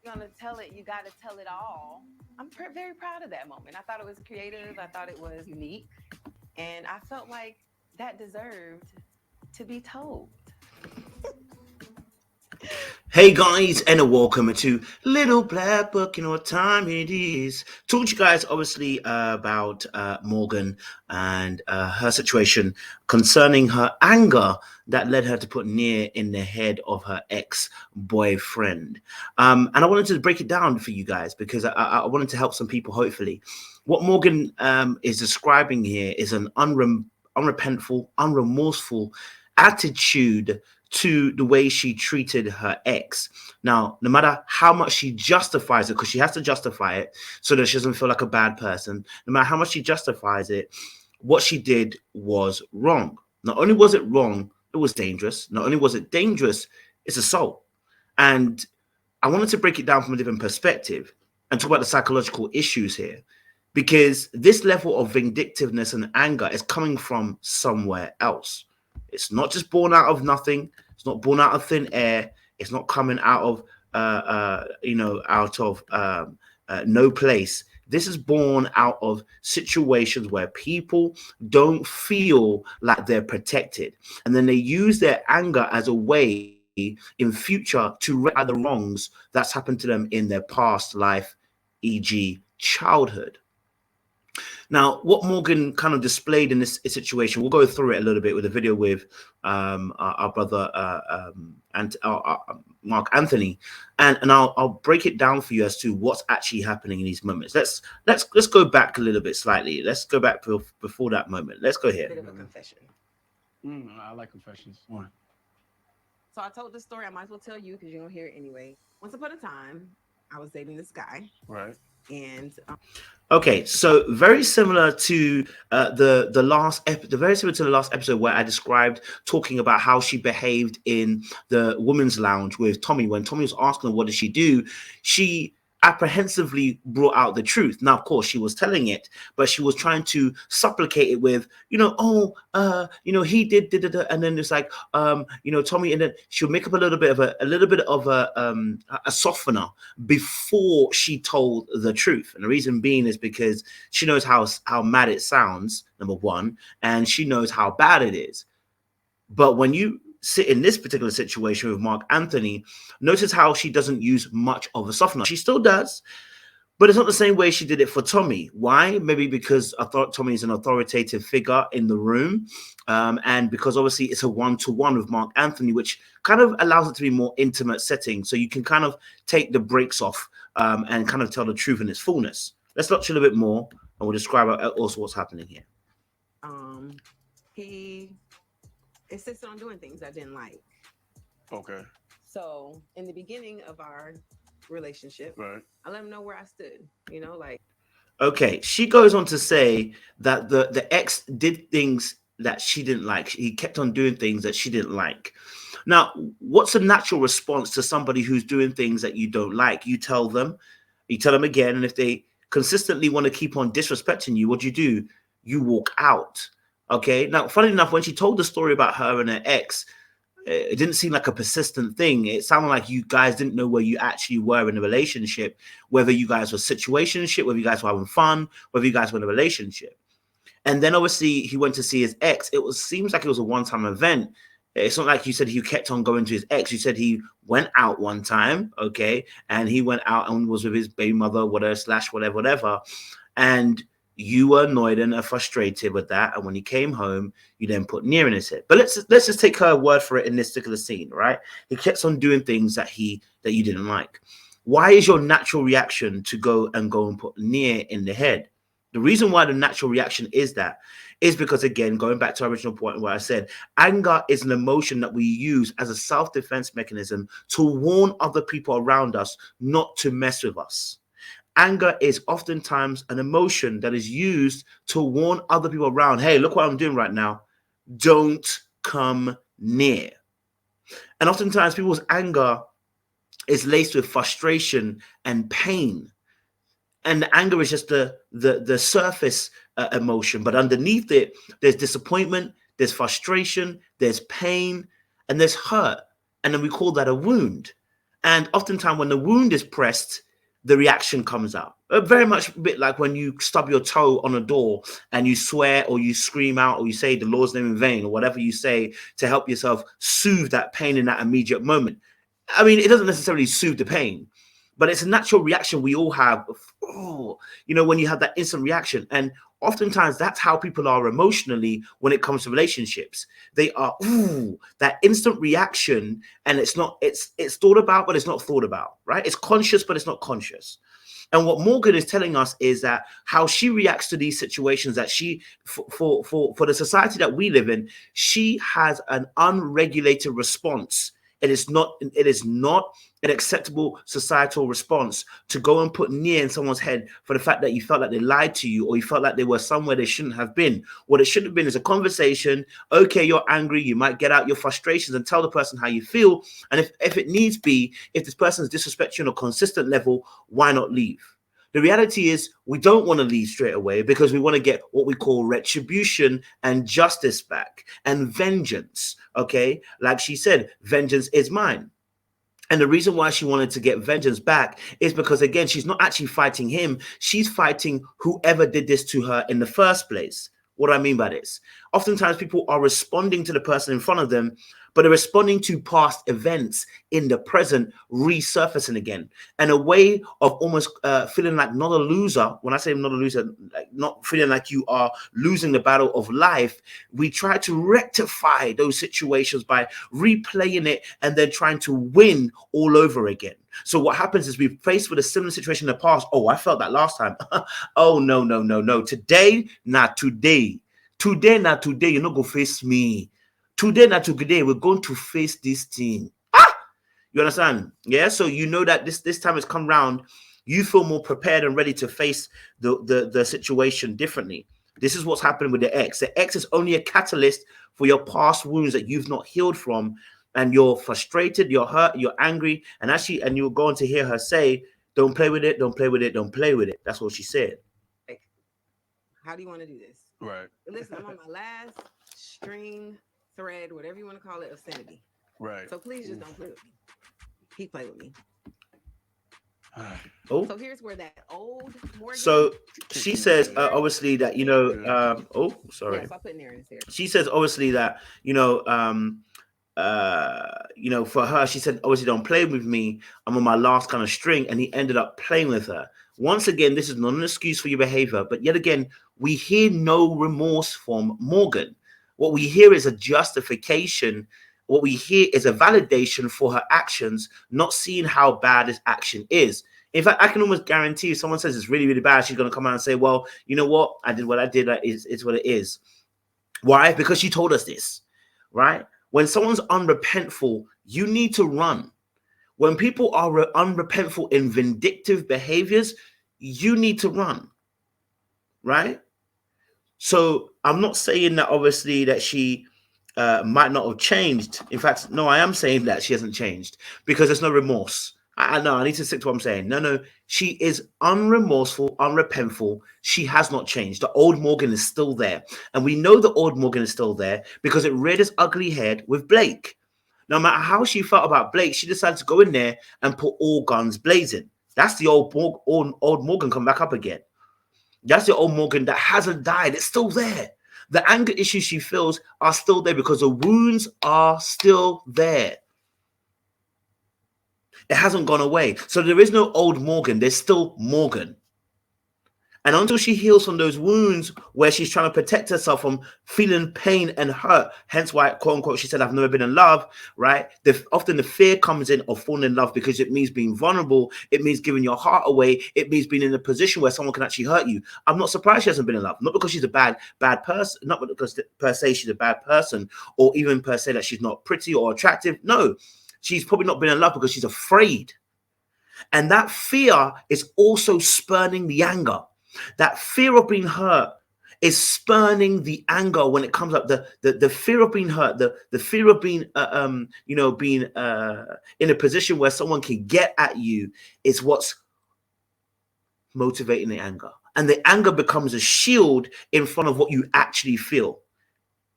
you're gonna tell it, you got to tell it all. I'm very proud of that moment. I thought it was creative. I thought it was unique, and I felt like that deserved to be told. Hey guys, and a welcome to Little Black Book. You know what time it is. Talk to you guys, obviously, about Morgan and her situation concerning her anger that led her to put Nia in the head of her ex-boyfriend. And I wanted to break it down for you guys because I wanted to help some people, hopefully. What Morgan is describing here is an unrepentful, unremorseful attitude to the way she treated her ex. Now, no matter how much she justifies it, because she has to justify it so that she doesn't feel like a bad person, no matter how much she justifies it, what she did was wrong. Not only was it wrong, it was dangerous. Not only was it dangerous, it's assault. And I wanted to break it down from a different perspective and talk about the psychological issues here. Because this level of vindictiveness and anger is coming from somewhere else. It's not just born out of nothing. It's not born out of thin air. It's not coming out of no place. This is born out of situations where people don't feel like they're protected, and then they use their anger as a way in future to rectify the wrongs that's happened to them in their past life, e.g., childhood. Now, what Morgan kind of displayed in this situation, we'll go through it a little bit with a video with our brother and Mark Anthony, and I'll break it down for you as to what's actually happening in these moments. Let's go back a little bit slightly. Let's go back before that moment. Let's go here. Bit of a confession. I like confessions. Why? So I told this story. I might as well tell you because you're gonna hear it anyway. Once upon a time, I was dating this guy, Right. and Okay, so very similar to very similar to the last episode where I described talking about how she behaved in the women's lounge with Tommy when Tommy was asking her what did she do. She apprehensively brought out the truth. Now, of course, she was telling it, but she was trying to supplicate it with, he did, and then it's like, Tommy, and then she'll make up a softener before she told the truth. And the reason being is because she knows how mad it sounds, number one, and she knows how bad it is. But when you sit in this particular situation with Mark Anthony, notice how she doesn't use much of a softener. She still does, but it's not the same way she did it for Tommy. Why? Maybe because I thought Tommy is an authoritative figure in the room, and because obviously it's a one-to-one with Mark Anthony, which kind of allows it to be more intimate setting, so you can kind of take the brakes off and kind of tell the truth in its fullness. Let's watch a little bit more, and we'll describe also what's happening here. um, he insisted on doing things I didn't like. Okay. So in the beginning of our relationship, Right. I let him know where I stood. Like Okay, she goes on to say that the ex did things that she didn't like. He kept on doing things that she didn't like. Now, what's a natural response to somebody who's doing things that you don't like? You tell them again, and if they consistently want to keep on disrespecting you, what do? You walk out. Okay. Now, funny enough, when she told the story about her and her ex, it didn't seem like a persistent thing. It sounded like you guys didn't know where you actually were in a relationship, whether you guys were situationship, whether you guys were having fun, whether you guys were in a relationship. And then obviously he went to see his ex. Seems like it was a one-time event. It's not like you said he kept on going to his ex. You said he went out one time, okay, and he went out and was with his baby mother, whatever slash whatever. And you were annoyed and frustrated with that. And when he came home, you then put Nia in his head. But let's just take her word for it in this particular scene, right? He kept on doing things that you didn't like. Why is your natural reaction to go and put Nia in the head? The reason why the natural reaction is that is because, again, going back to our original point where I said anger is an emotion that we use as a self-defense mechanism to warn other people around us not to mess with us. Anger is oftentimes an emotion that is used to warn other people around, hey, look what I'm doing right now. Don't come near. And oftentimes people's anger is laced with frustration and pain. And the anger is just the surface emotion. But underneath it, there's disappointment, there's frustration, there's pain, and there's hurt. And then we call that a wound. And oftentimes when the wound is pressed, the reaction comes out. Very much a bit like when you stub your toe on a door and you swear or you scream out or you say the Lord's name in vain or whatever you say to help yourself soothe that pain in that immediate moment. I mean, it doesn't necessarily soothe the pain, but it's a natural reaction we all have. Oh, when you have that instant reaction. And oftentimes that's how people are emotionally when it comes to relationships. They are, that instant reaction, and it's thought about, but it's not thought about, right? It's conscious, but it's not conscious. And what Morgan is telling us is that how she reacts to these situations, that she, for the society that we live in, she has an unregulated response. It is not an acceptable societal response to go and put near in someone's head for the fact that you felt like they lied to you or you felt like they were somewhere they shouldn't have been. What it should have been is a conversation. Okay, you're angry. You might get out your frustrations and tell the person how you feel. And if it needs be, if this person is disrespecting you on a consistent level, why not leave? The reality is we don't want to leave straight away because we want to get what we call retribution and justice back and vengeance. Okay, like she said, vengeance is mine. And the reason why she wanted to get vengeance back is because, again, she's not actually fighting him. She's fighting whoever did this to her in the first place. What do I mean by this? Oftentimes people are responding to the person in front of them, but they're responding to past events in the present resurfacing again. And a way of almost feeling like not a loser. When I say not a loser, like not feeling like you are losing the battle of life, we try to rectify those situations by replaying it and then trying to win all over again. So what happens is we're faced with a similar situation in the past. Oh, I felt that last time. Oh, no. Today, not today. Today, not today. You're not going to face me. Today, not today. We're going to face this thing. You understand? Yeah. So you know that this time has come round. You feel more prepared and ready to face the situation differently. This is what's happening with the X. The X is only a catalyst for your past wounds that you've not healed from. And you're frustrated, you're hurt, you're angry. And you're going to hear her say, don't play with it, don't play with it, don't play with it. That's what she said. How do you want to do this? Right. Listen, I'm on my last string, thread, whatever you want to call it, of sanity. Right. So please just don't play with me. He played with me. Oh. So here's where that old Morgan. So she says, obviously, that, sorry. Yes, I'll put in there in a second. She says, obviously, that, for her, she said, obviously, don't play with me. I'm on my last kind of string. And he ended up playing with her. Once again, this is not an excuse for your behavior. But yet again, we hear no remorse from Morgan. What we hear is a justification. What we hear is a validation for her actions, not seeing how bad this action is. In fact, I can almost guarantee if someone says it's really, really bad, she's going to come out and say, well, you know what? I did what I did. It's what it is. Why? Because she told us this, right? When someone's unrepentful, you need to run. When people are unrepentful in vindictive behaviors, you need to run, right? So I'm not saying that obviously that she might not have changed. In fact, no, I am saying that she hasn't changed because there's no remorse. I know I need to stick to what I'm saying. No, she is unremorseful, unrepentful. She has not changed. The old Morgan is still there. And we know the old Morgan is still there because it reared its ugly head with Blake. No matter how she felt about Blake, she decided to go in there and put all guns blazing. That's the old Morgan come back up again. That's the old Morgan that hasn't died. It's still there. The anger issues she feels are still there because the wounds are still there. It hasn't gone away. So there is no old Morgan. There's still Morgan. And until she heals from those wounds where she's trying to protect herself from feeling pain and hurt, hence why, quote unquote, she said, I've never been in love, right? Often the fear comes in of falling in love because it means being vulnerable. It means giving your heart away. It means being in a position where someone can actually hurt you. I'm not surprised she hasn't been in love. Not because she's a bad person, not because per se she's a bad person, or even per se that she's not pretty or attractive. No, she's probably not been in love because she's afraid. And that fear is also spurning the anger. That fear of being hurt is spurning the anger when it comes up. The fear of being hurt, the fear of being being in a position where someone can get at you is what's motivating the anger. And the anger becomes a shield in front of what you actually feel.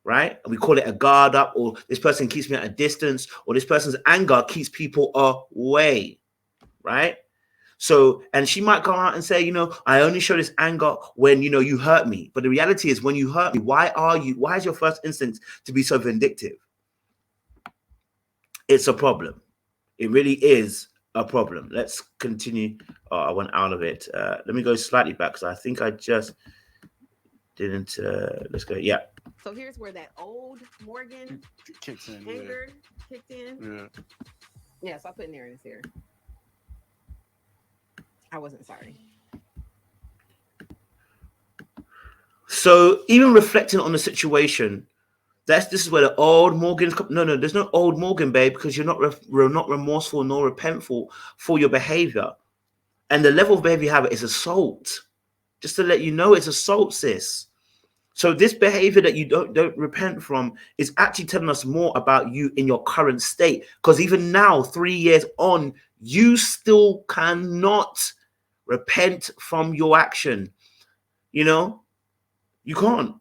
right? We call it a guard up, or this person keeps me at a distance, or this person's anger keeps people away, right? So, and she might go out and say, I only show this anger when, you hurt me. But the reality is, when you hurt me, why is your first instinct to be so vindictive? It's a problem. It really is a problem. Let's continue. Oh, I went out of it. Let me go slightly back, because I think I just didn't. Let's go. Yeah. So here's where that old Morgan Kicks in. anger kicked in. Yeah. Yeah, so I put narratives here. I wasn't sorry. So even reflecting on the situation, this is where the old Morgan's. No, there's no old Morgan, babe, because you're not remorseful nor repentful for your behavior, and the level of behavior you have is assault. Just to let you know, it's assault, sis. So this behavior that you don't repent from is actually telling us more about you in your current state. Because even now, 3 years on, you still cannot repent from your action. You can't.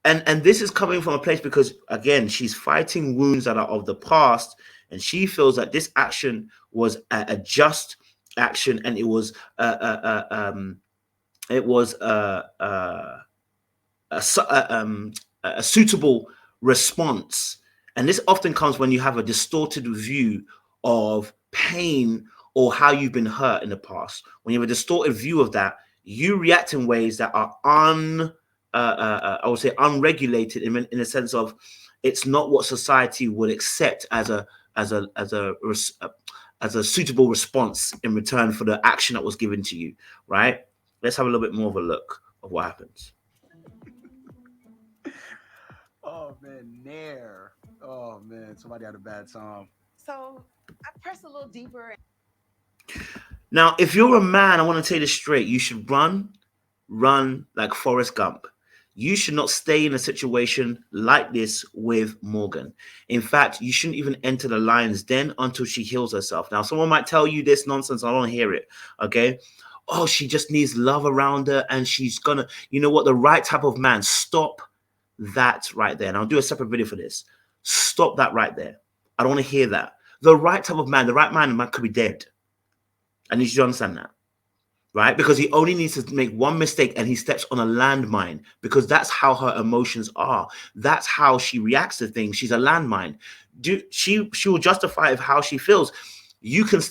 And this is coming from a place because, again, she's fighting wounds that are of the past, and she feels that this action was a just action, and it was a suitable response. And this often comes when you have a distorted view of pain or how you've been hurt in the past. When you have a distorted view of that, you react in ways that are I would say unregulated in the sense of it's not what society would accept as a suitable response in return for the action that was given to you, right? Let's have a little bit more of a look of what happens. Oh man, Nair. Oh man, somebody had a bad time. So I pressed a little deeper. Now, if you're a man, I want to tell you this straight. You should run like Forrest Gump. You should not stay in a situation like this with Morgan. In fact, you shouldn't even enter the lion's den until she heals herself. Now, someone might tell you this nonsense. I don't want to hear it. Okay. Oh, she just needs love around her, and she's gonna, the right type of man. Stop that right there. And I'll do a separate video for this. Stop that right there. I don't want to hear that. The right type of man, the right man could be dead. I need you to understand that. Right? Because he only needs to make one mistake and he steps on a landmine, because that's how her emotions are. That's how she reacts to things. She's a landmine. She will justify of how she feels. You can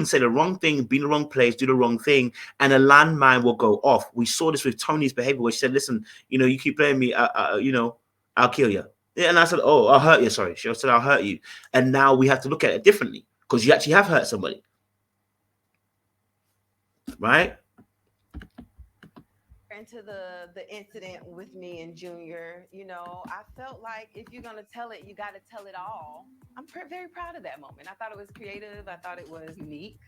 say the wrong thing, be in the wrong place, do the wrong thing, and a landmine will go off. We saw this with Tony's behavior, where she said, listen, you keep playing me, I'll kill you. Yeah, and I said, oh, I'll hurt you. Sorry. She said, I'll hurt you. And now we have to look at it differently, because you actually have hurt somebody. Right? Into the incident with me and Junior, I felt like if you're gonna tell it, you got to tell it all. I'm very proud of that moment. I thought it was creative. I thought it was unique,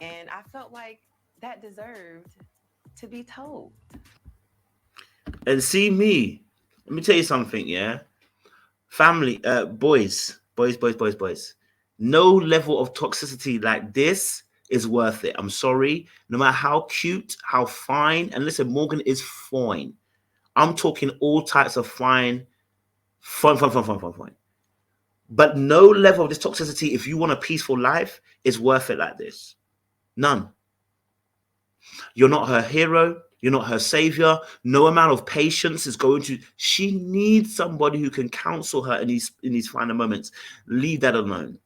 and I felt like that deserved to be told. And see me. Let me tell you something. Yeah, family, boys. No level of toxicity like this is worth it. I'm sorry. No matter how cute, how fine, and listen, Morgan is fine. I'm talking all types of fine. But no level of this toxicity, if you want a peaceful life, is worth it like this. None. You're not her hero. You're not her savior. No amount of patience is going to. She needs somebody who can counsel her in these final moments. Leave that alone.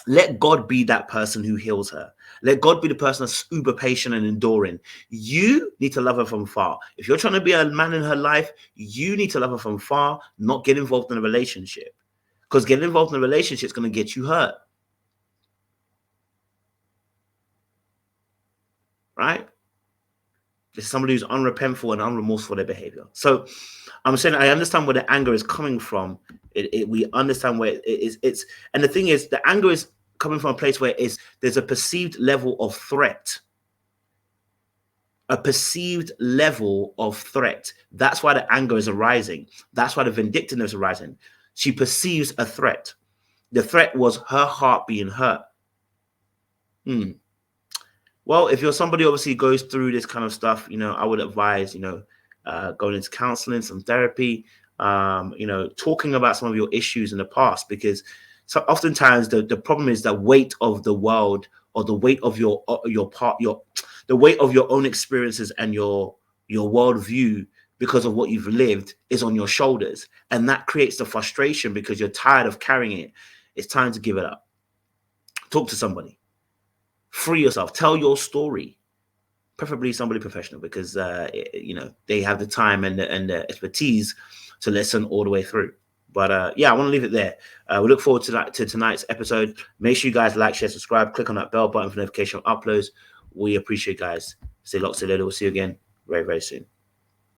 Let God be that person who heals her. Let God be the person that's uber patient and enduring. You need to love her from far. If you're trying to be a man in her life, you need to love her from far, not get involved in a relationship. Because getting involved in a relationship is going to get you hurt. Right? This is somebody who's unrepentful and unremorseful for their behavior. So I'm saying I understand where the anger is coming from. We understand where it is. And the thing is, the anger is coming from a place where there's a perceived level of threat. A perceived level of threat. That's why the anger is arising. That's why the vindictiveness is arising. She perceives a threat. The threat was her heart being hurt. Well, if you're somebody who obviously goes through this kind of stuff, I would advise, going into counseling, some therapy. You know, talking about some of your issues in the past, because so oftentimes the problem is the weight of the world, or the weight of the weight of your own experiences and your worldview, because of what you've lived, is on your shoulders, and that creates the frustration because you're tired of carrying it. It's time to give it up. Talk to somebody, free yourself, tell your story, preferably somebody professional, because you know, they have the time and the expertise to listen all the way through. But yeah, I want to leave it there. We look forward to tonight's episode. Make sure you guys like, share, subscribe, click on that bell button for notification of uploads. We appreciate you guys. Stay locked, stay loaded. We'll see you again very, very soon.